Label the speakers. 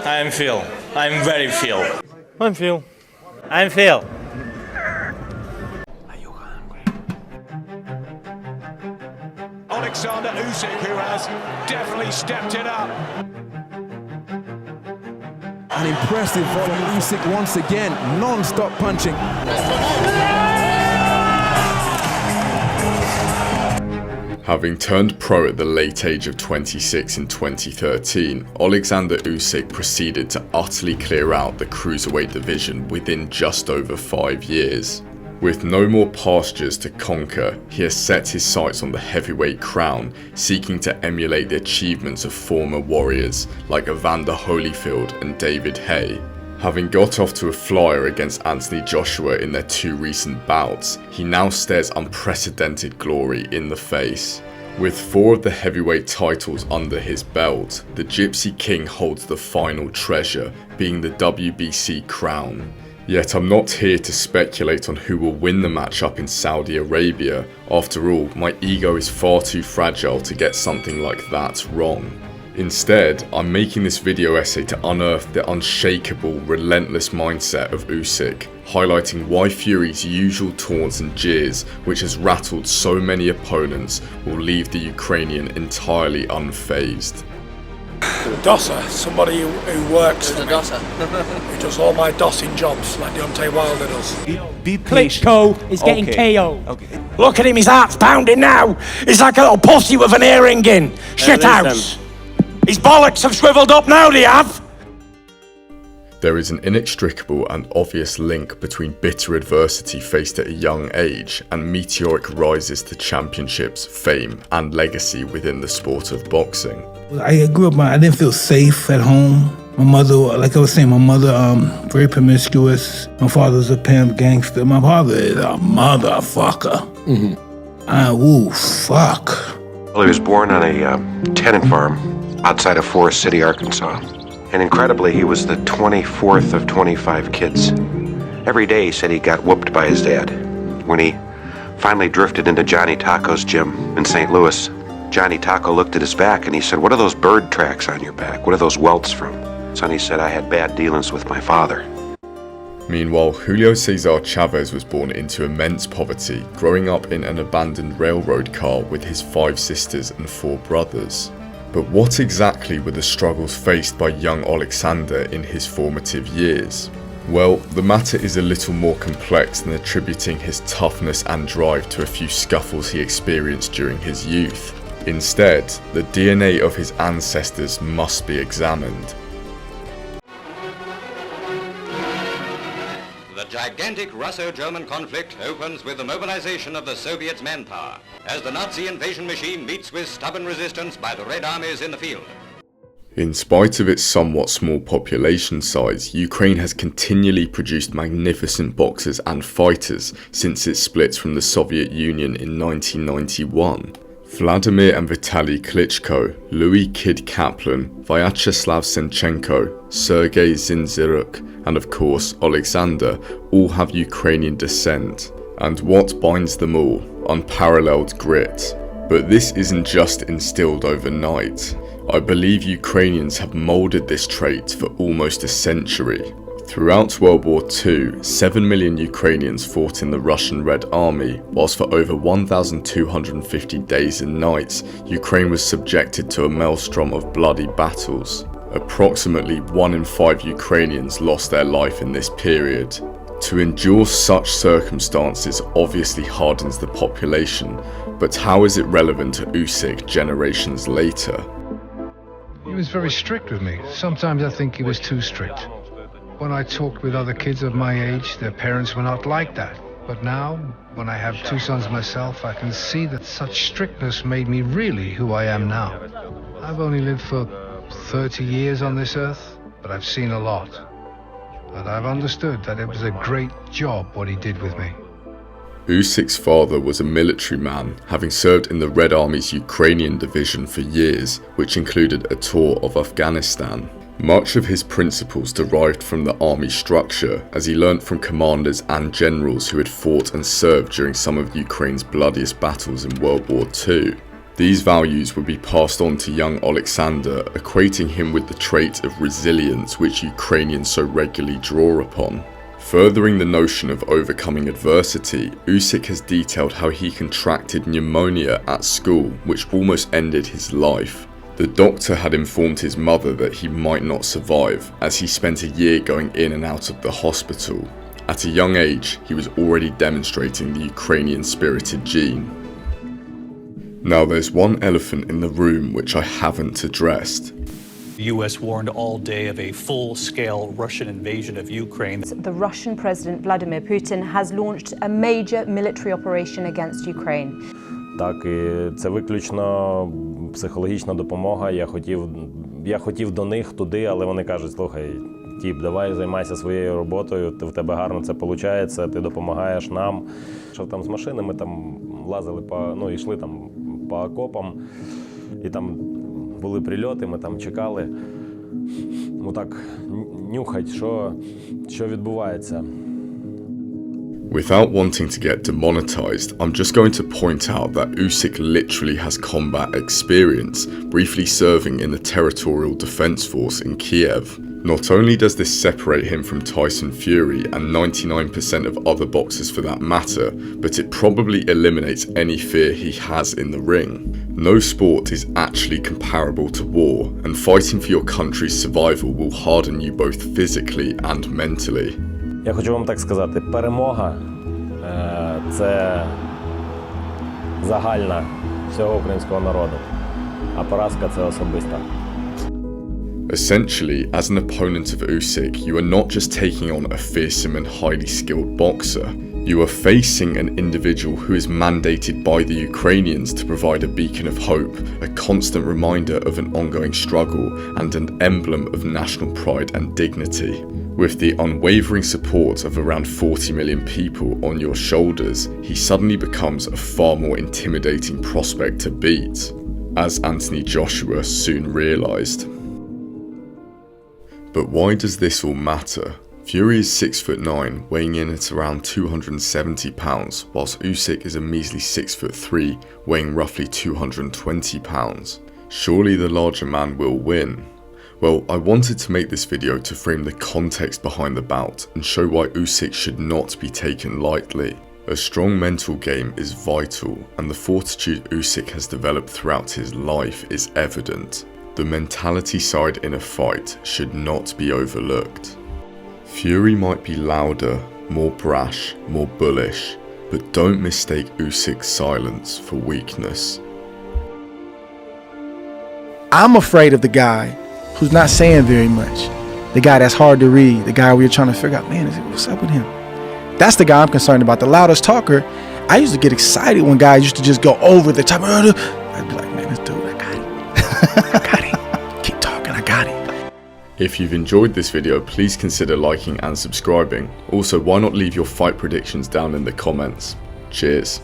Speaker 1: I'm Phil. I'm very Phil.
Speaker 2: I'm Phil. I'm Phil.
Speaker 3: Are you hungry? Oleksandr Usyk, who has definitely stepped it up.
Speaker 4: An impressive from Usyk once again, non-stop punching.
Speaker 5: Having turned pro at the late age of 26 in 2013, Oleksandr Usyk proceeded to utterly clear out the cruiserweight division within just over 5 years. With no more pastures to conquer, he has set his sights on the heavyweight crown, seeking to emulate the achievements of former warriors like Evander Holyfield and David Haye. Having got off to a flyer against Anthony Joshua in their 2 recent bouts, he now stares unprecedented glory in the face. With 4 of the heavyweight titles under his belt, the Gypsy King holds the final treasure, being the WBC crown. Yet I'm not here to speculate on who will win the matchup in Saudi Arabia. After all, my ego is far too fragile to get something like that wrong. Instead, I'm making this video essay to unearth the unshakable, relentless mindset of Usyk, highlighting why Fury's usual taunts and jeers, which has rattled so many opponents, will leave the Ukrainian entirely unfazed.
Speaker 6: Dosser, somebody who works for me. Dosser. Who does all my dossing jobs like Deontay Wilder does.
Speaker 7: Be patient.
Speaker 2: Klitschko is getting KO.
Speaker 7: Okay.
Speaker 6: Look at him, his heart's pounding now. He's like a little pussy with an earring in. Shithouse. His bollocks have shriveled up now, they have.
Speaker 5: There is an inextricable and obvious link between bitter adversity faced at a young age and meteoric rises to championships, fame and legacy within the sport of boxing.
Speaker 8: I grew up, I didn't feel safe at home. My mother, like I was saying, my mother, very promiscuous. My father's a pimp, gangster. My father is a motherfucker. Fuck.
Speaker 9: Well, he was born on a tenant farm outside of Forest City, Arkansas. And incredibly, he was the 24th of 25 kids. Every day he said he got whooped by his dad. When he finally drifted into Johnny Taco's gym in St. Louis, Johnny Taco looked at his back and he said, "What are those bird tracks on your back? What are those welts from?" Son, he said, "I had bad dealings with my father."
Speaker 5: Meanwhile, Julio Cesar Chavez was born into immense poverty, growing up in an abandoned railroad car with his 5 sisters and 4 brothers. But what exactly were the struggles faced by young Oleksandr in his formative years? Well, the matter is a little more complex than attributing his toughness and drive to a few scuffles he experienced during his youth. Instead, the DNA of his ancestors must be examined.
Speaker 10: The gigantic Russo-German conflict opens with the mobilization of the Soviets' manpower, as the Nazi invasion machine meets with stubborn resistance by the Red Armies in the field.
Speaker 5: In spite of its somewhat small population size, Ukraine has continually produced magnificent boxers and fighters since its split from the Soviet Union in 1991. Vladimir and Vitaly Klitschko, Louis Kid Kaplan, Vyacheslav Senchenko, Sergei Zinziruk, and of course Oleksandr all have Ukrainian descent. And what binds them all? Unparalleled grit. But this isn't just instilled overnight. I believe Ukrainians have moulded this trait for almost a century. Throughout World War II, 7 million Ukrainians fought in the Russian Red Army, whilst for over 1,250 days and nights, Ukraine was subjected to a maelstrom of bloody battles. Approximately 1 in 5 Ukrainians lost their life in this period. To endure such circumstances obviously hardens the population, but how is it relevant to Usyk generations later?
Speaker 11: He was very strict with me. Sometimes I think he was too strict. When I talked with other kids of my age, their parents were not like that. But now, when I have 2 sons myself, I can see that such strictness made me really who I am now. I've only lived for 30 years on this earth, but I've seen a lot. But I've understood that it was a great job what he did with me.
Speaker 5: Usyk's father was a military man, having served in the Red Army's Ukrainian division for years, which included a tour of Afghanistan. Much of his principles derived from the army structure, as he learnt from commanders and generals who had fought and served during some of Ukraine's bloodiest battles in World War II. These values would be passed on to young Oleksandr, equating him with the trait of resilience which Ukrainians so regularly draw upon. Furthering the notion of overcoming adversity, Usyk has detailed how he contracted pneumonia at school, which almost ended his life. The doctor had informed his mother that he might not survive, as he spent a year going in and out of the hospital. At a young age, he was already demonstrating the Ukrainian spirited gene. Now there's one elephant in the room which I haven't addressed.
Speaker 7: The U.S. warned all day of a full-scale Russian invasion of Ukraine.
Speaker 12: The Russian President Vladimir Putin has launched a major military operation against Ukraine.
Speaker 13: Так, і це виключно психологічна допомога. Я хотів до них туди, але вони кажуть: слухай, тіп, давай займайся своєю роботою, в тебе гарно це виходить, ти допомагаєш нам. Що там з машини, ми там лазили йшли там по окопам, і там були прильоти, ми там чекали. Так нюхать, що відбувається.
Speaker 5: Without wanting to get demonetized, I'm just going to point out that Usyk literally has combat experience, briefly serving in the Territorial Defense Force in Kiev. Not only does this separate him from Tyson Fury and 99% of other boxers for that matter, but it probably eliminates any fear he has in the ring. No sport is actually comparable to war, and fighting for your country's survival will harden you both physically and mentally.
Speaker 13: Я хочу вам так сказати, перемога це загальна всього українського народу, а поразка це особиста.
Speaker 5: Essentially, as an opponent of Usyk, you are not just taking on a fearsome and highly skilled boxer. You are facing an individual who is mandated by the Ukrainians to provide a beacon of hope, a constant reminder of an ongoing struggle, and an emblem of national pride and dignity. With the unwavering support of around 40 million people on your shoulders, he suddenly becomes a far more intimidating prospect to beat, as Anthony Joshua soon realised. But why does this all matter? Fury is 6'9", weighing in at around 270 pounds, whilst Usyk is a measly 6'3", weighing roughly 220 pounds. Surely the larger man will win. Well, I wanted to make this video to frame the context behind the bout and show why Usyk should not be taken lightly. A strong mental game is vital, and the fortitude Usyk has developed throughout his life is evident. The mentality side in a fight should not be overlooked. Fury might be louder, more brash, more bullish, but don't mistake Usyk's silence for weakness.
Speaker 14: I'm afraid of the guy who's not saying very much. The guy that's hard to read, the guy where you're trying to figure out, man, what's up with him? That's the guy I'm concerned about. The loudest talker, I used to get excited when guys used to just go over the top. I'd be like, man, this dude, I got him. I got him. Keep talking, I got him.
Speaker 5: If you've enjoyed this video, please consider liking and subscribing. Also, why not leave your fight predictions down in the comments? Cheers.